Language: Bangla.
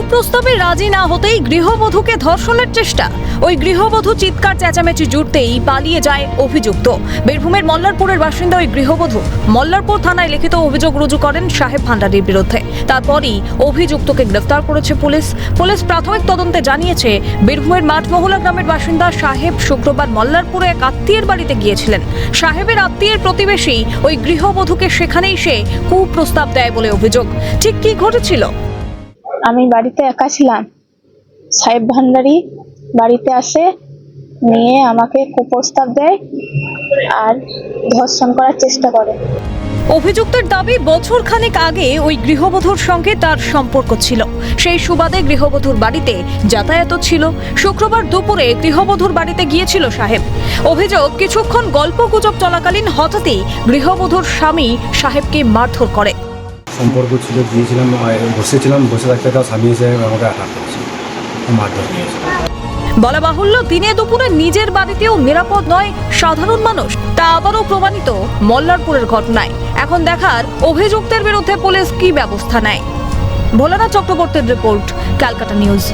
কুপ্রস্তাবে রাজি না হতেই গৃহবধূকে ধর্ষণের চেষ্টা। ওই গৃহবধূ চিৎকার চেঁচামেচি জুড়তেই পালিয়ে যায় অভিযুক্ত। বীরভূমের মল্লারপুরের বাসিন্দা ওই গৃহবধূ মল্লারপুর থানায় লিখিত অভিযোগ রুজু করেন সাহেব ভান্ডারীর বিরুদ্ধে। তারপরই অভিযুক্তকে গ্রেফতার করেছে পুলিশ প্রাথমিক তদন্তে জানিয়েছে, বীরভূমের মাঠমহলা গ্রামের বাসিন্দা সাহেব শুক্রবার মল্লারপুরে এক আত্মীয়ের বাড়িতে গিয়েছিলেন। সাহেবের আত্মীয়ের প্রতিবেশী ওই গৃহবধূকে সেখানেই সে কুপ্রস্তাব দেয় বলে অভিযোগ। ঠিক কি ঘটেছিল? আমি বাড়িতে একা ছিলাম, সাহেব ভান্ডারী বাড়িতে আসে, নিয়ে আমাকে কুপ্রস্তাব দেয় আর ধর্ষণ করার চেষ্টা করে। অভিযুক্তের দাবি, বছর খানেক আগে ওই গৃহবধূর সঙ্গে তার সম্পর্ক ছিল। সেই সুবাদে গৃহবধূর বাড়িতে যাতায়াত ছিল। শুক্রবার দুপুরে গৃহবধূর বাড়িতে গিয়েছিল সাহেব। অভিযোগ, কিছুক্ষণ গল্পগুজব চলাকালীন হঠাৎই গৃহবধূর স্বামী সাহেবকে মারধর করে। সম্পর্ক ছিল, গিয়েছিলাম, বসে থাকতে তার স্বামী এসে আমাকে আঘাত করেছে, মারধর করেছে। বলা বাহুল্য, দিনে দুপুরে নিজের বাড়িতেও নিরাপদ নয় সাধারণ মানুষ। তা আবারও প্রমাণিত মল্লারপুরের ঘটনায়। এখন দেখার অভিযুক্তের বিরুদ্ধে পুলিশ কি ব্যবস্থা নেয়। ভোলানাথ চক্রবর্তীর রিপোর্ট, ক্যালকাটা নিউজ।